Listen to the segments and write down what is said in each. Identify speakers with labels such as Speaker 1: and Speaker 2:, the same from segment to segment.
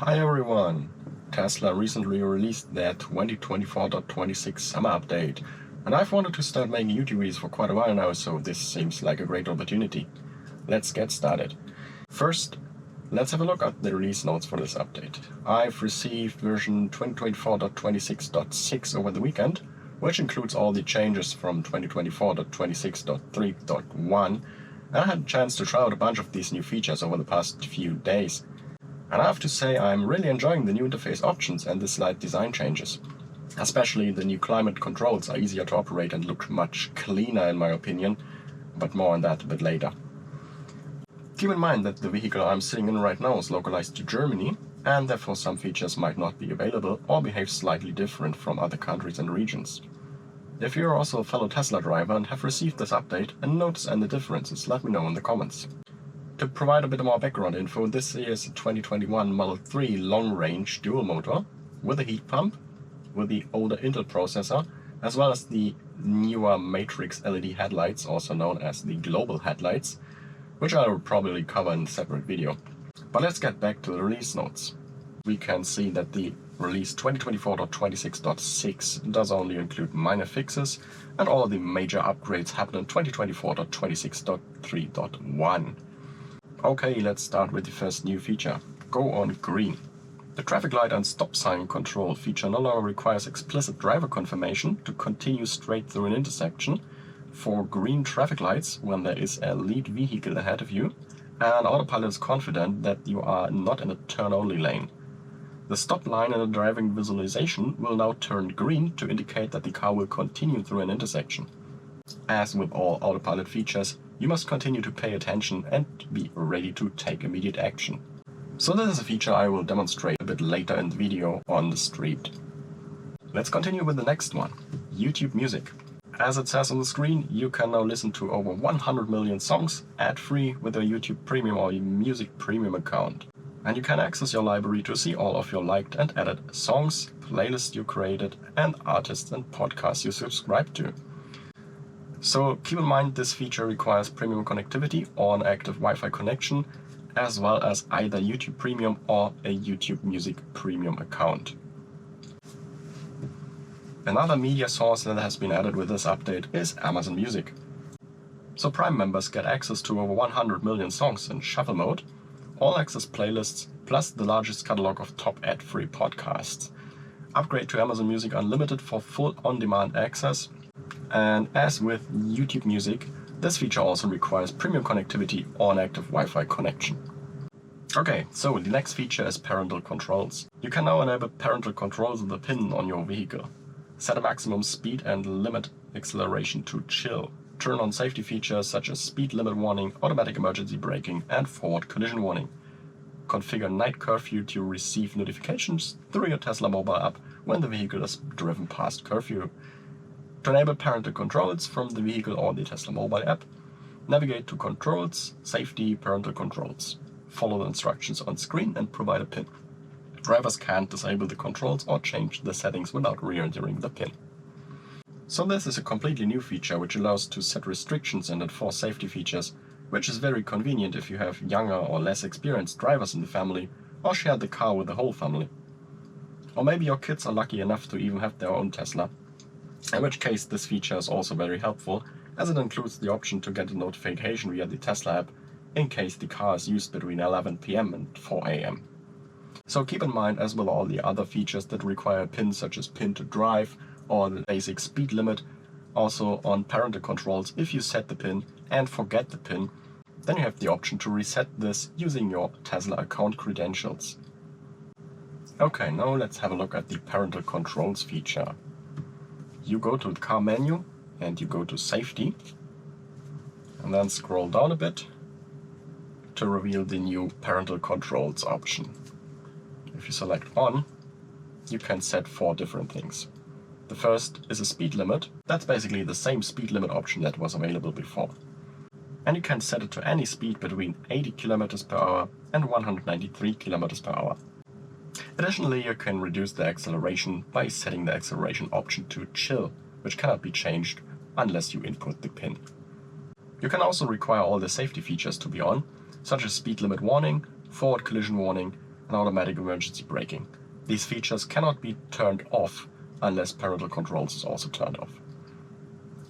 Speaker 1: Hi everyone! Tesla recently released their 2024.26 summer update, and I've wanted to start making YouTube videos for quite a while now, so this seems like a great opportunity. Let's get started. First, let's have a look at the release notes for this update. I've received version 2024.26.6 over the weekend, which includes all the changes from 2024.26.3.1, and I had a chance to try out a bunch of these new features over the past few days. And I have to say I'm really enjoying the new interface options and the slight design changes. Especially the new climate controls are easier to operate and look much cleaner in my opinion, but more on that a bit later. Keep in mind that the vehicle I'm sitting in right now is localized to Germany, and therefore some features might not be available or behave slightly different from other countries and regions. If you're also a fellow Tesla driver and have received this update and notice any differences, let me know in the comments. To provide a bit more background info, this is a 2021 Model 3 long-range dual motor with a heat pump, with the older Intel processor, as well as the newer Matrix LED headlights, also known as the global headlights, which I will probably cover in a separate video. But let's get back to the release notes. We can see that the release 2024.26.6 does only include minor fixes, and all the major upgrades happen in 2024.26.3.1. Okay, let's start with the first new feature. Go on green. The traffic light and stop sign control feature no longer requires explicit driver confirmation to continue straight through an intersection for green traffic lights when there is a lead vehicle ahead of you, and autopilot is confident that you are not in a turn-only lane. The stop line in the driving visualization will now turn green to indicate that the car will continue through an intersection. As with all autopilot features, you must continue to pay attention and be ready to take immediate action. So this is a feature I will demonstrate a bit later in the video on the street. Let's continue with the next one, YouTube Music. As it says on the screen, you can now listen to over 100 million songs ad-free with your YouTube Premium or Music Premium account. And you can access your library to see all of your liked and added songs, playlists you created, and artists and podcasts you subscribe to. So keep in mind this feature requires premium connectivity or an active Wi-Fi connection, as well as either YouTube Premium or a YouTube Music Premium account. Another media source that has been added with this update is Amazon Music. So Prime members get access to over 100 million songs in shuffle mode, all access playlists, plus the largest catalog of top ad-free podcasts. Upgrade to Amazon Music Unlimited for full on-demand access. And as with YouTube Music, this feature also requires premium connectivity or an active Wi-Fi connection. Okay, so the next feature is parental controls. You can now enable parental controls with the pin on your vehicle. Set a maximum speed and limit acceleration to chill. Turn on safety features such as speed limit warning, automatic emergency braking, and forward collision warning. Configure night curfew to receive notifications through your Tesla mobile app when the vehicle is driven past curfew. To enable parental controls from the vehicle or the Tesla mobile app, navigate to Controls, Safety, Parental Controls. Follow the instructions on screen and provide a PIN. Drivers can't disable the controls or change the settings without re-entering the PIN. So this is a completely new feature which allows to set restrictions and enforce safety features, which is very convenient if you have younger or less experienced drivers in the family or share the car with the whole family. Or maybe your kids are lucky enough to even have their own Tesla. In which case this feature is also very helpful, as it includes the option to get a notification via the Tesla app in case the car is used between 11 PM and 4 AM. So keep in mind, as with all the other features that require a PIN, such as PIN to drive or the basic speed limit, also on parental controls, if you set the PIN and forget the PIN, then you have the option to reset this using your Tesla account credentials. Okay, now let's have a look at the parental controls feature. You go to the car menu and you go to safety and then scroll down a bit to reveal the new parental controls option. If you select on, you can set 4 different things. The first is a speed limit. That's basically the same speed limit option that was available before. And you can set it to any speed between 80 km per hour and 193 km per hour. Additionally, you can reduce the acceleration by setting the acceleration option to chill, which cannot be changed unless you input the PIN. You can also require all the safety features to be on, such as speed limit warning, forward collision warning, and automatic emergency braking. These features cannot be turned off unless parental controls is also turned off.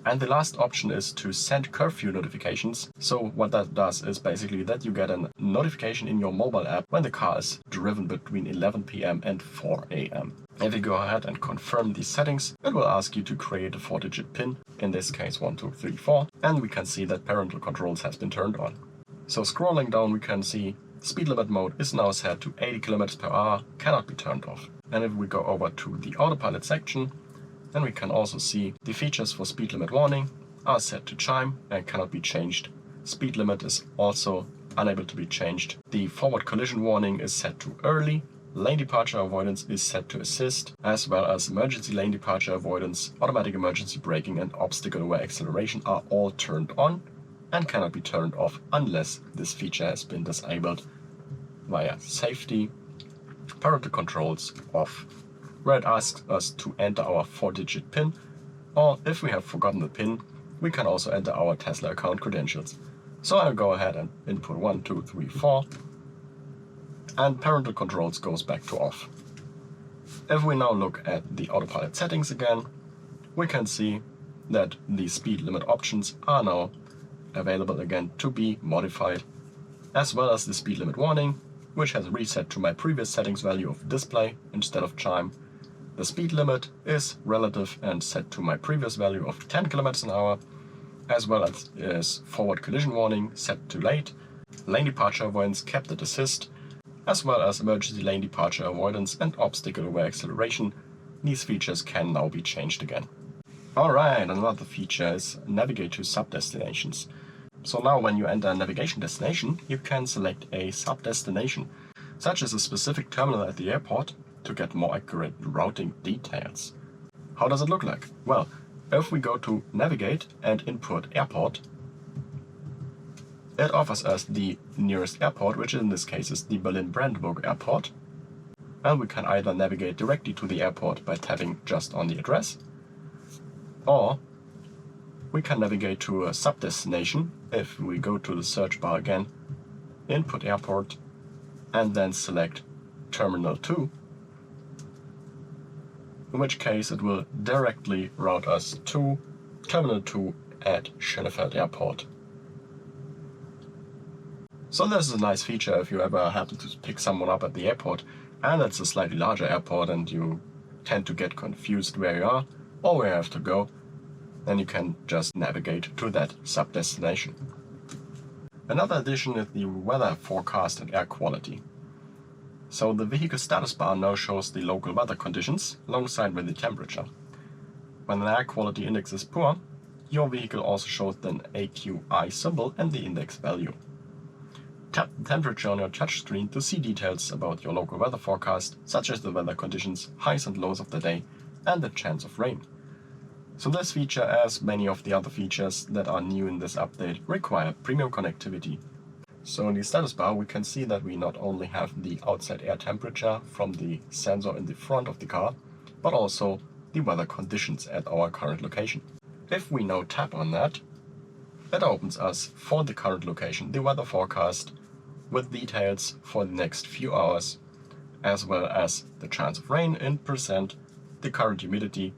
Speaker 1: And the last option is to send curfew notifications. So what that does is basically that you get a notification in your mobile app when the car is driven between 11 p.m. and 4 a.m. If you go ahead and confirm these settings, it will ask you to create a 4-digit PIN, in this case 1234, and we can see that parental controls has been turned on. So scrolling down we can see speed limit mode is now set to 80 km per hour, cannot be turned off. And if we go over to the autopilot section, then we can also see the features for speed limit warning are set to chime and cannot be changed. Speed limit is also unable to be changed. The forward collision warning is set to early. Lane departure avoidance is set to assist, as well as emergency lane departure avoidance, automatic emergency braking and obstacle aware acceleration are all turned on and cannot be turned off unless this feature has been disabled via safety, parental controls off, where it asks us to enter our 4-digit PIN, or if we have forgotten the PIN, we can also enter our Tesla account credentials. So I'll go ahead and input 1, 2, 3, 4, and parental controls goes back to off. If we now look at the autopilot settings again, we can see that the speed limit options are now available again to be modified, as well as the speed limit warning, which has reset to my previous settings value of display instead of chime. The speed limit is relative and set to my previous value of 10 km an hour, as well as forward collision warning set to late, lane departure avoidance kept at assist, as well as emergency lane departure avoidance and obstacle aware acceleration. These features can now be changed again. Alright, another feature is navigate to sub-destinations. So now when you enter a navigation destination, you can select a sub-destination, such as a specific terminal at the airport, to get more accurate routing details. How does it look like? Well, if we go to navigate and input airport, it offers us the nearest airport, which in this case is the Berlin-Brandenburg airport. And we can either navigate directly to the airport by tapping just on the address, or we can navigate to a sub-destination if we go to the search bar again, input airport, and then select Terminal 2, in which case it will directly route us to Terminal 2 at Schönefeld Airport. So this is a nice feature if you ever happen to pick someone up at the airport and it's a slightly larger airport and you tend to get confused where you are or where you have to go, then you can just navigate to that sub-destination. Another addition is the weather forecast and air quality. So the vehicle status bar now shows the local weather conditions alongside with the temperature. When an air quality index is poor, your vehicle also shows an AQI symbol and the index value. Tap the temperature on your touchscreen to see details about your local weather forecast, such as the weather conditions, highs and lows of the day, and the chance of rain. So this feature, as many of the other features that are new in this update, require premium connectivity. So in the status bar we can see that we not only have the outside air temperature from the sensor in the front of the car, but also the weather conditions at our current location. If we now tap on that, it opens us for the current location the weather forecast with details for the next few hours, as well as the chance of rain in percent, the current humidity,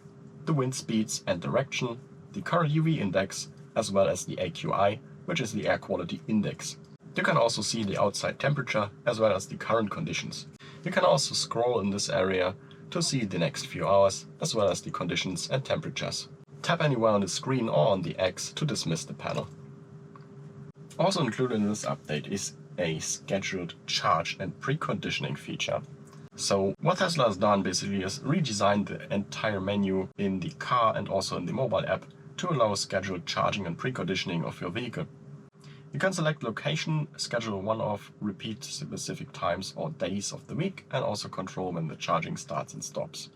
Speaker 1: the wind speeds and direction, the current UV index, as well as the AQI, which is the air quality index. You can also see the outside temperature as well as the current conditions. You can also scroll in this area to see the next few hours as well as the conditions and temperatures. Tap anywhere on the screen or on the X to dismiss the panel. Also included in this update is a scheduled charge and preconditioning feature. So what Tesla has done basically is redesigned the entire menu in the car and also in the mobile app to allow scheduled charging and preconditioning of your vehicle. You can select location, schedule one-off, repeat specific times or days of the week, and also control when the charging starts and stops.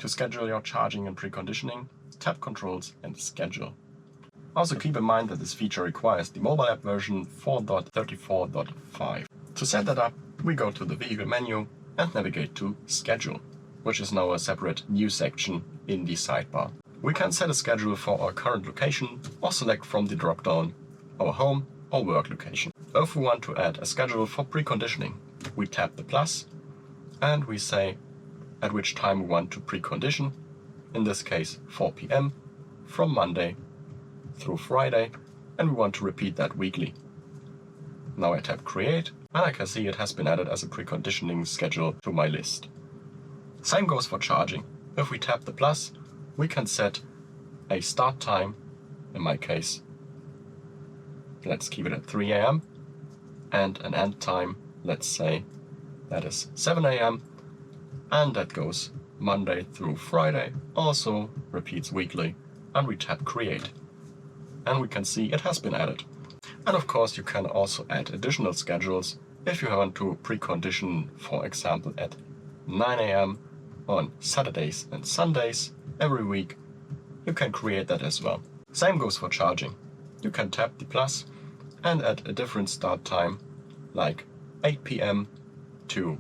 Speaker 1: To schedule your charging and preconditioning, tap Controls and Schedule. Also keep in mind that this feature requires the mobile app version 4.34.5. To set that up, we go to the vehicle menu and navigate to Schedule, which is now a separate new section in the sidebar. We can set a schedule for our current location or select from the drop-down our home or work location. If we want to add a schedule for preconditioning, we tap the plus and we say at which time we want to precondition, in this case 4 p.m. from Monday through Friday, and we want to repeat that weekly. Now I tap create and I can see it has been added as a preconditioning schedule to my list. Same goes for charging. If we tap the plus, we can set a start time, in my case, let's keep it at 3 a.m. and an end time, let's say that is 7 a.m. and that goes Monday through Friday, also repeats weekly, and we tap create. And we can see it has been added. And of course you can also add additional schedules if you want to precondition, for example, at 9 a.m. on Saturdays and Sundays every week. You can create that as well. Same goes for charging. You can tap the plus and add a different start time, like 8 p.m. to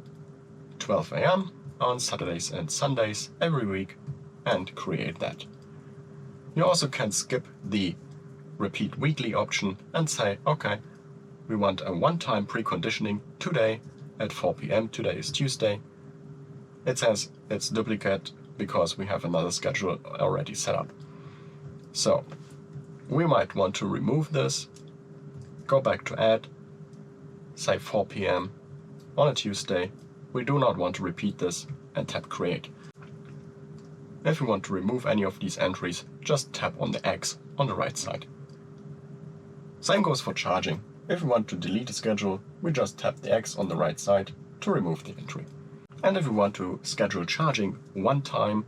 Speaker 1: 12 a.m. on Saturdays and Sundays every week, and create that. You also can skip the repeat weekly option and say, okay, we want a one-time preconditioning today at 4 p.m. Today is Tuesday. It says it's duplicate because we have another schedule already set up. So we might want to remove this, go back to add, say 4 p.m. on a Tuesday. We do not want to repeat this, and tap create. If we want to remove any of these entries, just tap on the X on the right side. Same goes for charging. If we want to delete a schedule, we just tap the X on the right side to remove the entry. And if we want to schedule charging one time,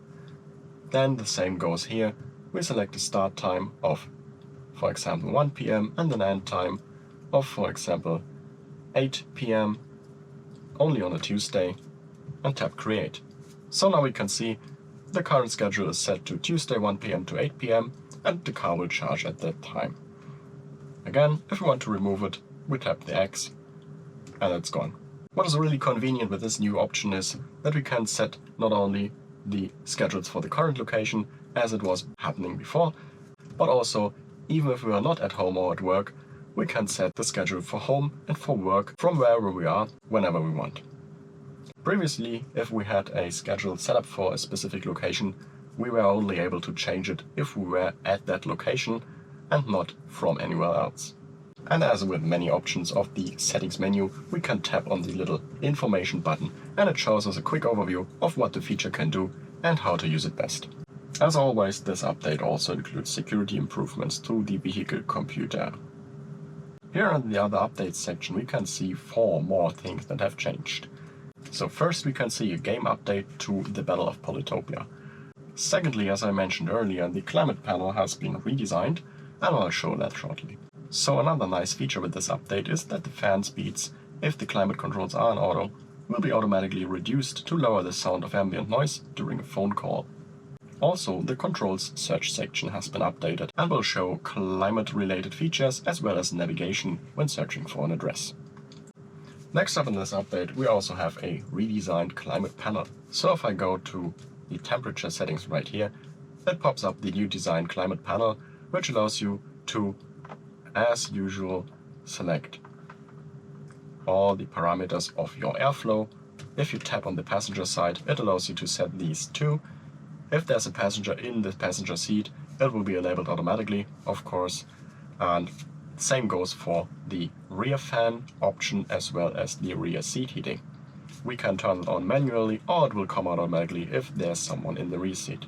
Speaker 1: then the same goes here. We select the start time of, for example, 1 p.m. and an end time of, for example, 8 p.m. only on a Tuesday, and tap create. So now we can see the current schedule is set to Tuesday 1 p.m. to 8 p.m. and the car will charge at that time. Again, if we want to remove it, we tap the X and it's gone. What is really convenient with this new option is that we can set not only the schedules for the current location as it was happening before, but also even if we are not at home or at work, we can set the schedule for home and for work from wherever we are, whenever we want. Previously, if we had a schedule set up for a specific location, we were only able to change it if we were at that location and not from anywhere else. And as with many options of the settings menu, we can tap on the little information button and it shows us a quick overview of what the feature can do and how to use it best. As always, this update also includes security improvements to the vehicle computer. Here in the other updates section we can see 4 more things that have changed. So first we can see a game update to the Battle of Polytopia. Secondly, as I mentioned earlier, the climate panel has been redesigned, and I'll show that shortly. So another nice feature with this update is that the fan speeds, if the climate controls are in auto, will be automatically reduced to lower the sound of ambient noise during a phone call. Also, the controls search section has been updated and will show climate-related features as well as navigation when searching for an address. Next up in this update, we also have a redesigned climate panel. So if I go to the temperature settings right here, it pops up the new designed climate panel, which allows you to, as usual, select all the parameters of your airflow. If you tap on the passenger side, it allows you to set these too. If there's a passenger in the passenger seat, it will be enabled automatically, of course, and same goes for the rear fan option as well as the rear seat heating. We can turn it on manually or it will come out automatically if there's someone in the rear seat.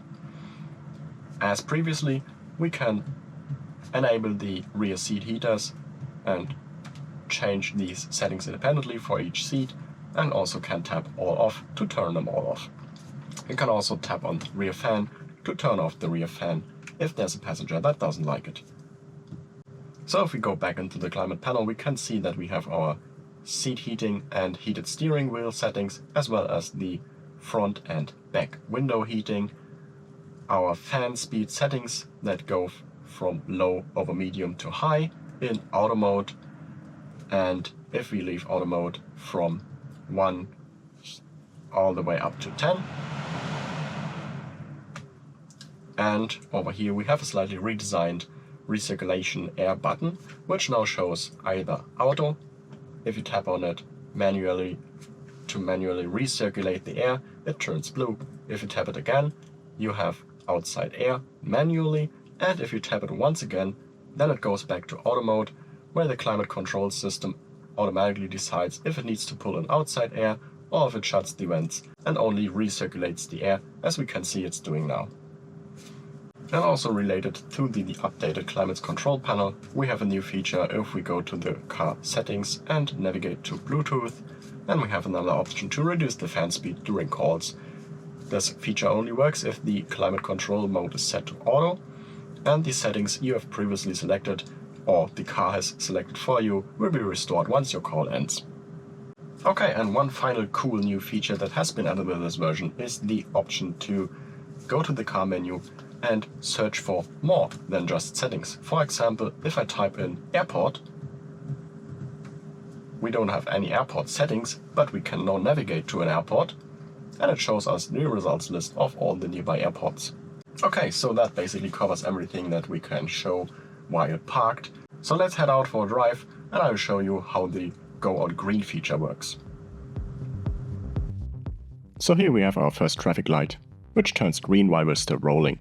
Speaker 1: As previously, we can enable the rear seat heaters and change these settings independently for each seat, and also can tap all off to turn them all off. You can also tap on the rear fan to turn off the rear fan if there's a passenger that doesn't like it. So if we go back into the climate panel, we can see that we have our seat heating and heated steering wheel settings, as well as the front and back window heating, our fan speed settings that go from low over medium to high in auto mode, and if we leave auto mode, from 1 all the way up to 10. And over here we have a slightly redesigned recirculation air button, which now shows either auto if you tap on it, manually to manually recirculate the air, it turns blue. If you tap it again, you have outside air manually, and if you tap it once again, then it goes back to auto mode, where the climate control system automatically decides if it needs to pull in outside air or if it shuts the vents and only recirculates the air, as we can see it's doing now. And also related to the updated climate control panel, we have a new feature. If we go to the car settings and navigate to Bluetooth, then we have another option to reduce the fan speed during calls. This feature only works if the climate control mode is set to auto, and the settings you have previously selected or the car has selected for you will be restored once your call ends. Okay, and one final cool new feature that has been added with this version is the option to go to the car menu and search for more than just settings. For example, if I type in airport, we don't have any airport settings, but we can now navigate to an airport, and it shows us the results list of all the nearby airports. Okay, so that basically covers everything that we can show while parked. So let's head out for a drive, and I'll show you how the Go Out Green feature works.
Speaker 2: So here we have our first traffic light, which turns green while we're still rolling.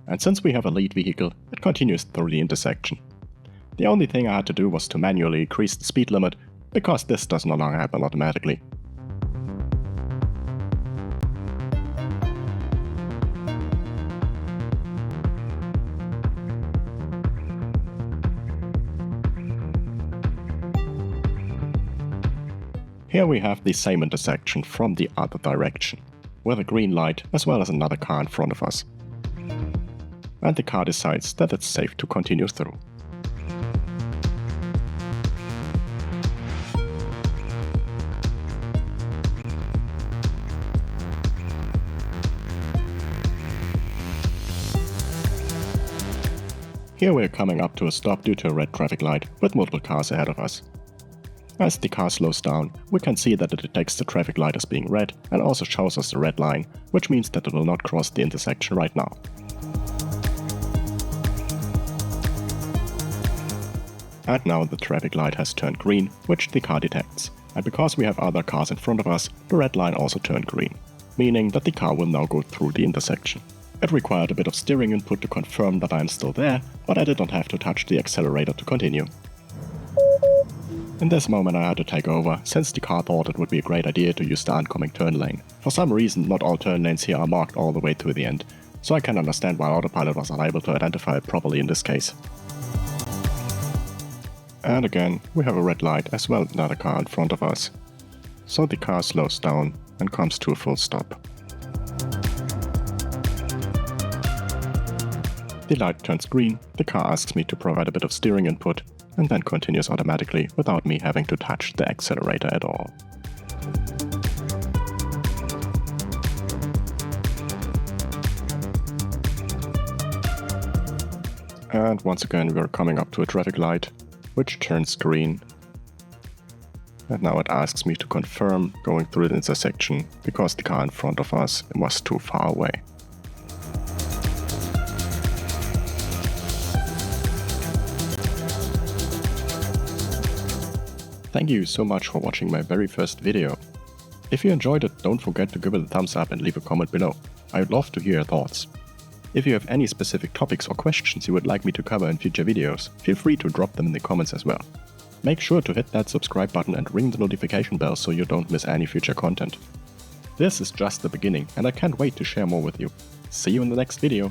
Speaker 2: And since we have a lead vehicle, it continues through the intersection. The only thing I had to do was to manually increase the speed limit, because this does no longer happen automatically. Here we have the same intersection from the other direction, with a green light as well as another car in front of us. And the car decides that it's safe to continue through. Here we're coming up to a stop due to a red traffic light with multiple cars ahead of us. As the car slows down, we can see that it detects the traffic light as being red and also shows us the red line, which means that it will not cross the intersection right now. And now the traffic light has turned green, which the car detects. And because we have other cars in front of us, the red line also turned green, meaning that the car will now go through the intersection. It required a bit of steering input to confirm that I am still there, but I did not have to touch the accelerator to continue. In this moment I had to take over, since the car thought it would be a great idea to use the oncoming turn lane. For some reason, not all turn lanes here are marked all the way to the end, so I can understand why autopilot was unable to identify it properly in this case. And again, we have a red light as well as another car in front of us. So the car slows down and comes to a full stop. The light turns green, the car asks me to provide a bit of steering input, and then continues automatically without me having to touch the accelerator at all. And once again we're coming up to a traffic light, which turns green. And now it asks me to confirm going through the intersection, because the car in front of us was too far away. Thank you so much for watching my very first video. If you enjoyed it, don't forget to give it a thumbs up and leave a comment below. I would love to hear your thoughts. If you have any specific topics or questions you would like me to cover in future videos, feel free to drop them in the comments as well. Make sure to hit that subscribe button and ring the notification bell so you don't miss any future content. This is just the beginning and I can't wait to share more with you. See you in the next video.